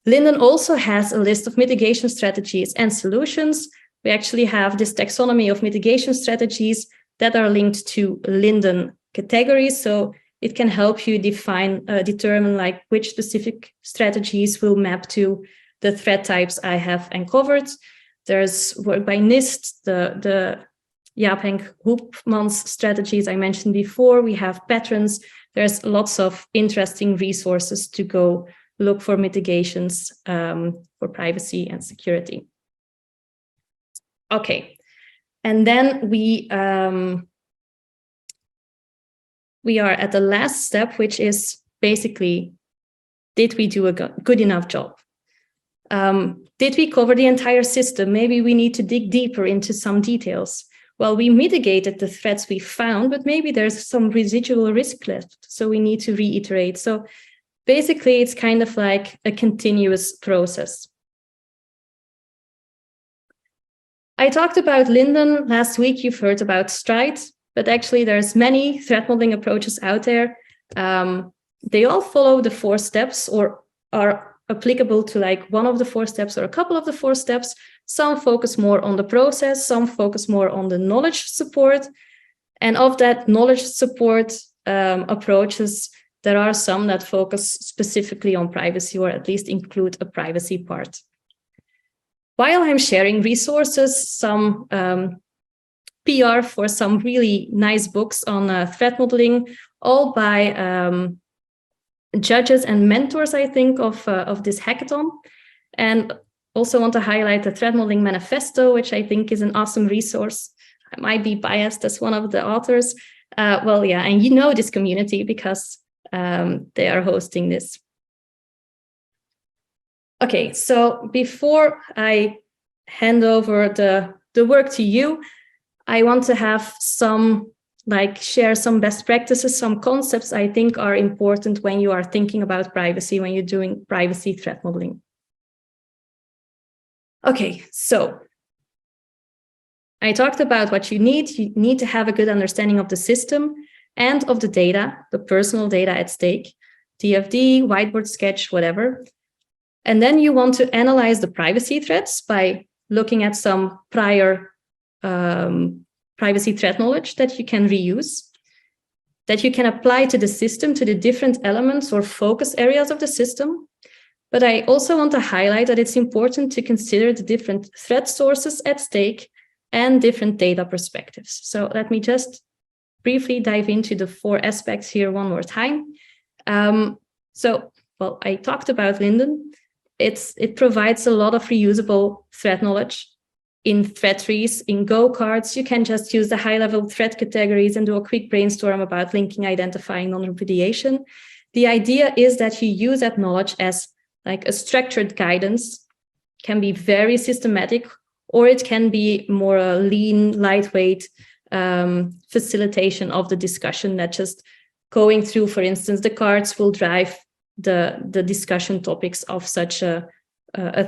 LINDDUN also has a list of mitigation strategies and solutions. We actually have this taxonomy of mitigation strategies that are linked to LINDDUN categories. So it can help you determine like which specific strategies will map to the threat types I have uncovered. There's work by NIST, the Jaap-Henk Hoekman's strategies I mentioned before. We have patterns. There's lots of interesting resources to go look for mitigations for privacy and security. Okay, and then we are at the last step, which is basically, did we do a good enough job? Did we cover the entire system? Maybe we need to dig deeper into some details. Well, we mitigated the threats we found, but maybe there's some residual risk left, so we need to reiterate. So basically, it's kind of like a continuous process. I talked about LINDDUN last week. You've heard about Stride, but actually there's many threat modeling approaches out there. They all follow the 4 steps or are applicable to like one of the 4 steps or a couple of the 4 steps. Some focus more on the process, some focus more on the knowledge support. And of that knowledge support approaches, there are some that focus specifically on privacy or at least include a privacy part. While I'm sharing resources, some PR for some really nice books on threat modeling, all by judges and mentors, I think, of this hackathon. And also want to highlight the Threat Modeling Manifesto, which I think is an awesome resource. I might be biased as one of the authors. Well, yeah, and you know this community because they are hosting this. Okay, so before I hand over the work to you, I want to have share some best practices, some concepts I think are important when you are thinking about privacy, when you're doing privacy threat modeling. Okay, so I talked about what you need. You need to have a good understanding of the system and of the data, the personal data at stake, DFD, whiteboard sketch, whatever. And then you want to analyze the privacy threats by looking at some prior privacy threat knowledge that you can reuse, that you can apply to the system, to the different elements or focus areas of the system. But I also want to highlight that it's important to consider the different threat sources at stake and different data perspectives. So let me just briefly dive into the 4 aspects here one more time. Well, I talked about LINDDUN. It provides a lot of reusable threat knowledge. in threat trees, in Go cards, you can just use the high-level threat categories and do a quick brainstorm about linking, identifying, non-repudiation. The idea is that you use that knowledge as like a structured guidance, can be very systematic, or it can be more a lean, lightweight facilitation of the discussion, that just going through, for instance, the cards will drive the discussion topics of such a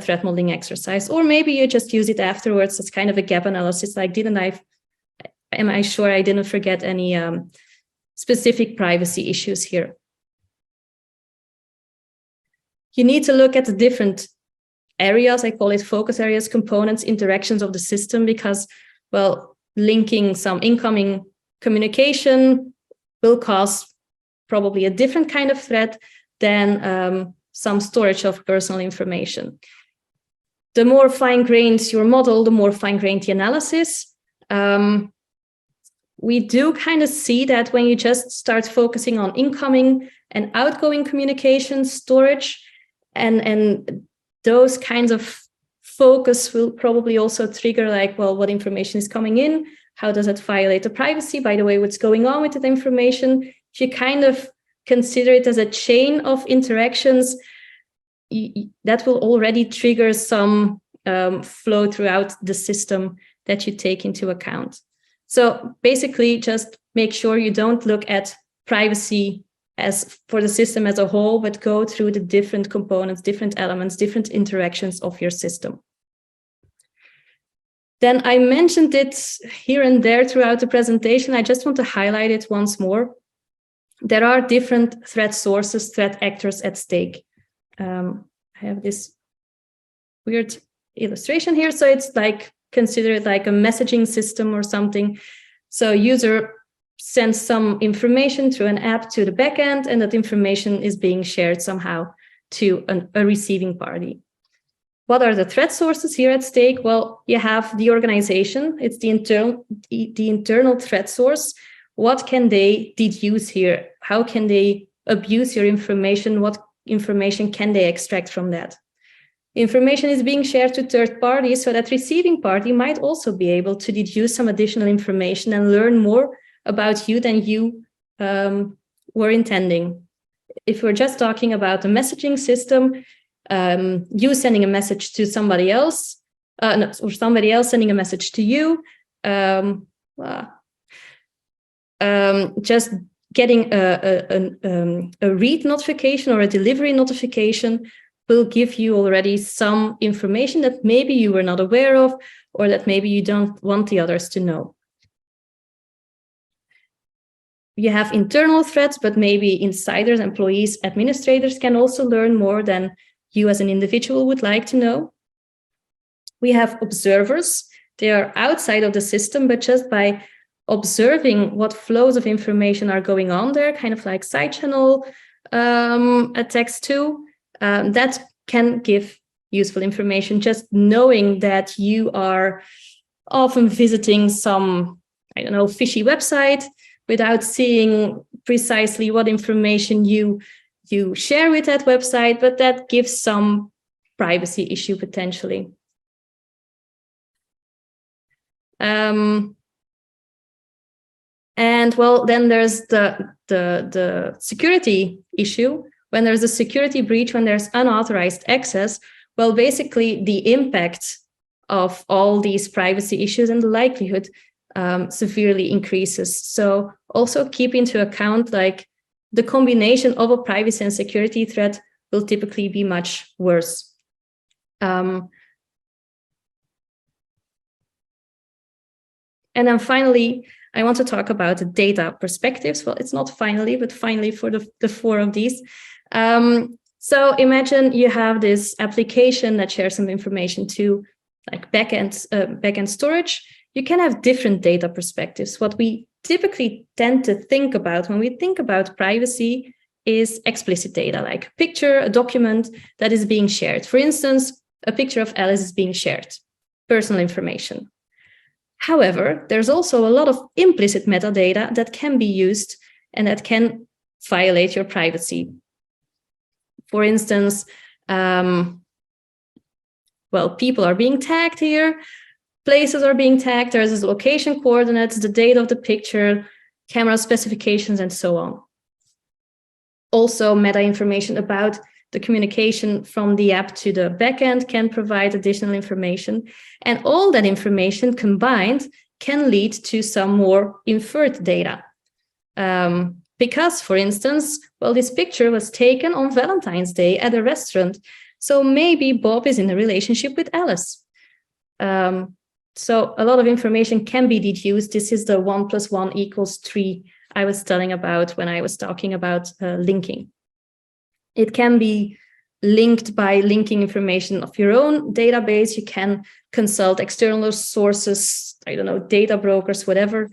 threat modeling exercise. Or maybe you just use it afterwards as kind of a gap analysis, like am I sure I didn't forget any specific privacy issues here? You need to look at the different areas, I call it focus areas, components, interactions of the system, because, well, linking some incoming communication will cause probably a different kind of threat than some storage of personal information. The more fine-grained your model, the more fine-grained the analysis. We do kind of see that when you just start focusing on incoming and outgoing communication storage, and those kinds of focus will probably also trigger like, well, what information is coming in? How does it violate the privacy? By the way, what's going on with that information? If you kind of consider it as a chain of interactions, that will already trigger some flow throughout the system that you take into account. So basically, just make sure you don't look at privacy as for the system as a whole, but go through the different components, different elements, different interactions of your system. Then I mentioned it here and there throughout the presentation. I just want to highlight it once more. There are different threat sources, threat actors at stake. I have this weird illustration here. So it's like, consider it like a messaging system or something. So user sends some information through an app to the backend, and that information is being shared somehow to a receiving party. What are the threat sources here at stake? Well, you have the organization. It's the internal threat source. What can they deduce here? How can they abuse your information? What information can they extract from that? Information is being shared to third parties, so that receiving party might also be able to deduce some additional information and learn more about you than you were intending. If we're just talking about the messaging system, you sending a message to somebody else, or somebody else sending a message to you, just getting a read notification or a delivery notification will give you already some information that maybe you were not aware of, or that maybe you don't want the others to know. You have internal threats, but maybe insiders, employees, administrators can also learn more than you as an individual would like to know. We have observers. They are outside of the system, but just by observing what flows of information are going on there, kind of like side channel attacks too, that can give useful information. Just knowing that you are often visiting some, I don't know, fishy website without seeing precisely what information you share with that website, but that gives some privacy issue potentially. And well, then there's the security issue. When there's a security breach, when there's unauthorized access, well, basically the impact of all these privacy issues and the likelihood severely increases. So also keep into account like the combination of a privacy and security threat will typically be much worse. And then finally, I want to talk about the data perspectives. Well, it's not finally, but finally for the four of these. So imagine you have this application that shares some information to like backend storage. You can have different data perspectives. What we typically tend to think about when we think about privacy is explicit data, like a picture, a document that is being shared. For instance, a picture of Alice is being shared, personal information. However, there's also a lot of implicit metadata that can be used and that can violate your privacy. For instance, well, people are being tagged here. places are being tagged. There's the location coordinates, the date of the picture, camera specifications, and so on. Also, meta information about the communication from the app to the backend can provide additional information. And all that information combined can lead to some more inferred data. Because, for instance, well, this picture was taken on Valentine's Day at a restaurant. So maybe Bob is in a relationship with Alice. So a lot of information can be deduced. This is the 1 + 1 = 3 I was telling about when I was talking about linking. It can be linked by linking information of your own database. You can consult external sources, I don't know, data brokers, whatever.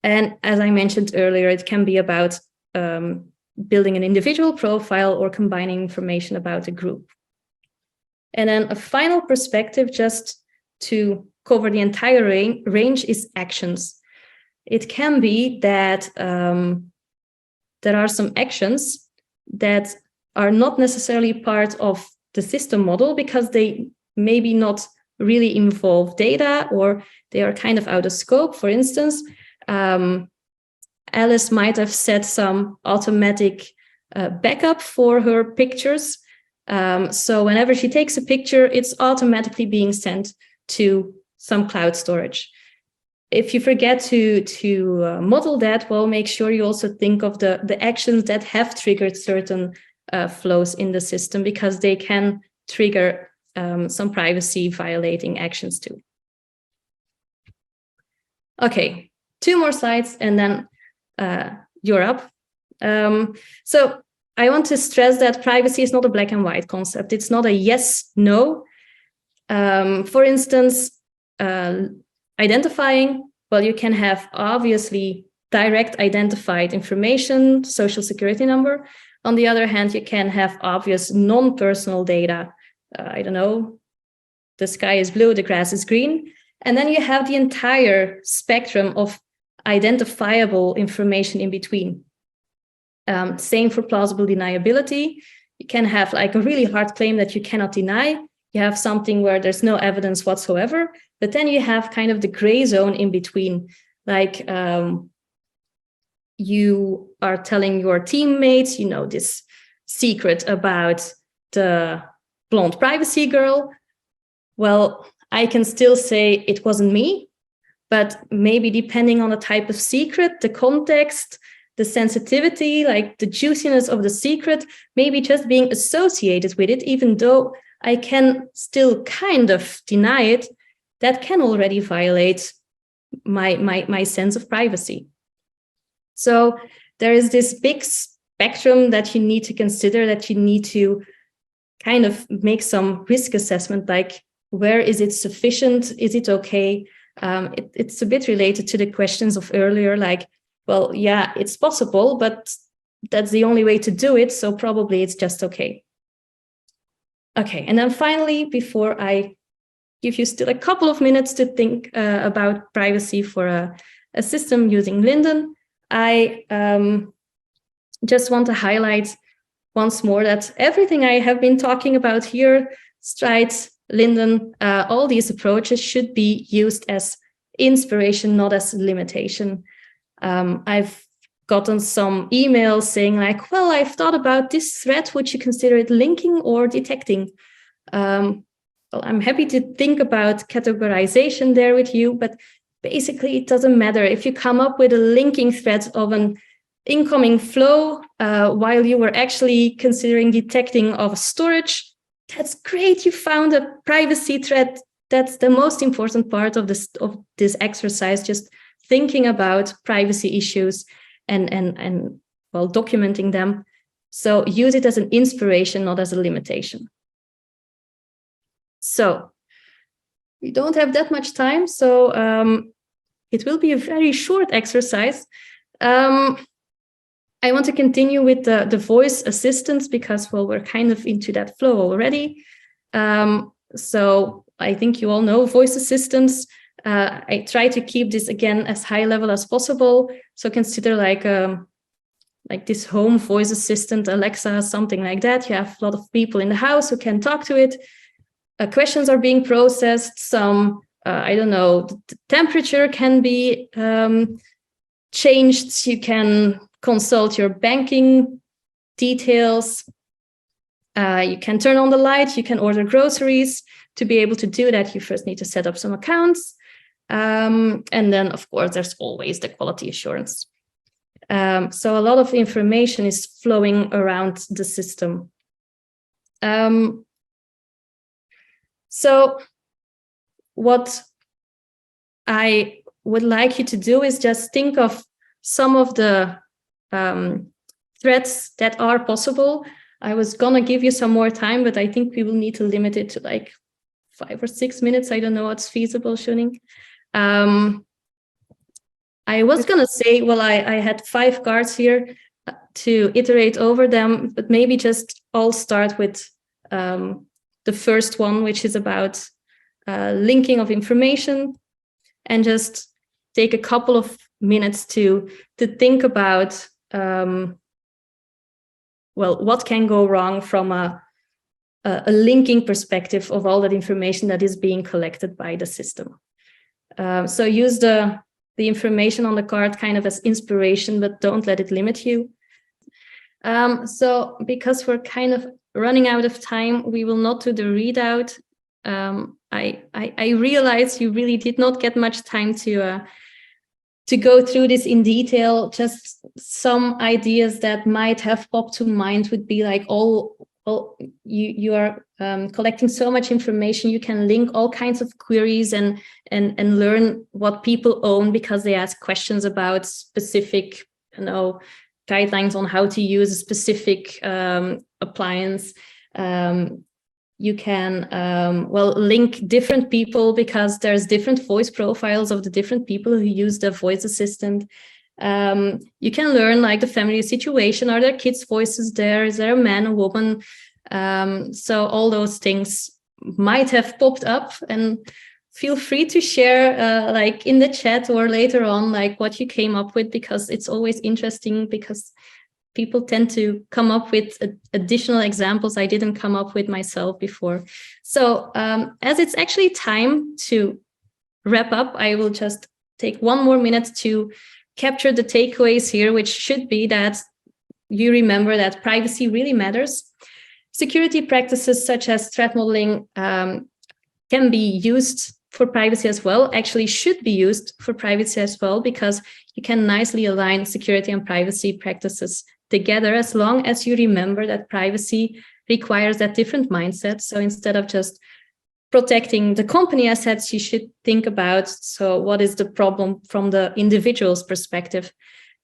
And as I mentioned earlier, it can be about building an individual profile or combining information about a group. And then a final perspective, just to cover the entire range, is actions. It can be that there are some actions that are not necessarily part of the system model because they maybe not really involve data, or they are kind of out of scope. For instance, Alice might have set some automatic backup for her pictures. So whenever she takes a picture, it's automatically being sent to some cloud storage. If you forget to model that, well, make sure you also think of the actions that have triggered certain flows in the system, because they can trigger some privacy violating actions too. Okay, 2 more slides and then you're up. So I want to stress that privacy is not a black and white concept. It's not a yes, no. For instance, identifying, well, you can have obviously direct identified information, social security number. On the other hand, you can have obvious non-personal data. I don't know, the sky is blue, the grass is green. And then you have the entire spectrum of identifiable information in between. Same for plausible deniability. You can have like a really hard claim that you cannot deny. You have something where there's no evidence whatsoever, but then you have kind of the gray zone in between. Like you are telling your teammates, you know, this secret about the blonde privacy girl. Well, I can still say it wasn't me, but maybe depending on the type of secret, the context, the sensitivity, like the juiciness of the secret, maybe just being associated with it, even though I can still kind of deny it, that can already violate my sense of privacy. So there is this big spectrum that you need to consider, that you need to kind of make some risk assessment, like where is it sufficient? Is it okay? It's a bit related to the questions of earlier, like, well, yeah, it's possible, but that's the only way to do it, so probably it's just okay. Okay, and then finally, before I give you still a couple of minutes to think about privacy for a system using Linden, I just want to highlight once more that everything I have been talking about here, Stride, Linden, all these approaches should be used as inspiration, not as limitation. I've gotten some emails saying like, well, I've thought about this thread, would you consider it linking or detecting? Well, I'm happy to think about categorization there with you, but basically it doesn't matter. If you come up with a linking thread of an incoming flow while you were actually considering detecting of storage, that's great. You found a privacy thread. That's the most important part of this exercise, just thinking about privacy issues and well, documenting them. So use it as an inspiration, not as a limitation. So we don't have that much time, so it will be a very short exercise. I want to continue with the voice assistants because, well, we're kind of into that flow already. So I think you all know voice assistants. I try to keep this again as high level as possible. So consider like this home voice assistant, Alexa, something like that. You have a lot of people in the house who can talk to it. Questions are being processed. Some I don't know, the temperature can be changed. You can consult your banking details. You can turn on the light. You can order groceries. To be able to do that, you first need to set up some accounts. And then, of course, there's always the quality assurance. So a lot of information is flowing around the system. So what I would like you to do is just think of some of the threats that are possible. I was gonna give you some more time, but I think we will need to limit it to like 5 or 6 minutes. I don't know what's feasible, Shuning. I was gonna say, well, I had 5 cards here to iterate over them, but maybe just all start with the first one, which is about linking of information, and just take a couple of minutes to think about, well, what can go wrong from a linking perspective of all that information that is being collected by the system. So use the information on the card kind of as inspiration, but don't let it limit you. So because we're kind of running out of time, we will not do the readout. I realize you really did not get much time to go through this in detail. Just some ideas that might have popped to mind would be like, you are collecting so much information, you can link all kinds of queries and learn what people own because they ask questions about specific, guidelines on how to use a specific appliance. You can, link different people because there's different voice profiles of the different people who use the voice assistant. You can learn like the family situation. Are there kids' voices there? Is there a man, a woman? So all those things might have popped up, and feel free to share like in the chat or later on, like what you came up with, because it's always interesting because people tend to come up with additional examples I didn't come up with myself before. So as it's actually time to wrap up, I will just take 1 more minute to capture the takeaways here, which should be that you remember that privacy really matters. Security practices such as threat modeling can be used for privacy as well, actually should be used for privacy as well, because you can nicely align security and privacy practices together as long as you remember that privacy requires that different mindset. So instead of just protecting the company assets, you should think about, so what is the problem from the individual's perspective?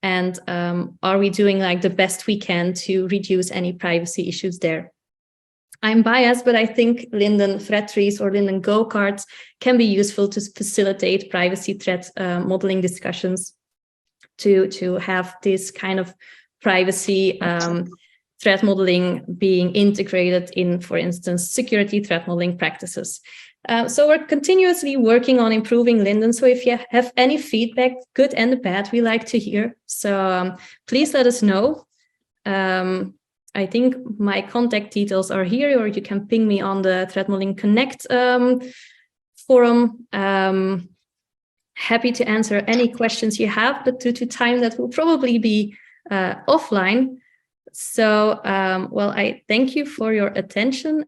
And are we doing like the best we can to reduce any privacy issues there? I'm biased, but I think LINDDUN threat trees or LINDDUN Go cards can be useful to facilitate privacy threat modeling discussions, to have this kind of privacy threat modeling being integrated in, for instance, security threat modeling practices. So we're continuously working on improving LINDDUN. So if you have any feedback, good and bad, we like to hear. So please let us know. I think my contact details are here, or you can ping me on the Threat Modeling Connect forum. Happy to answer any questions you have, but due to time, that will probably be offline. So, well, I thank you for your attention.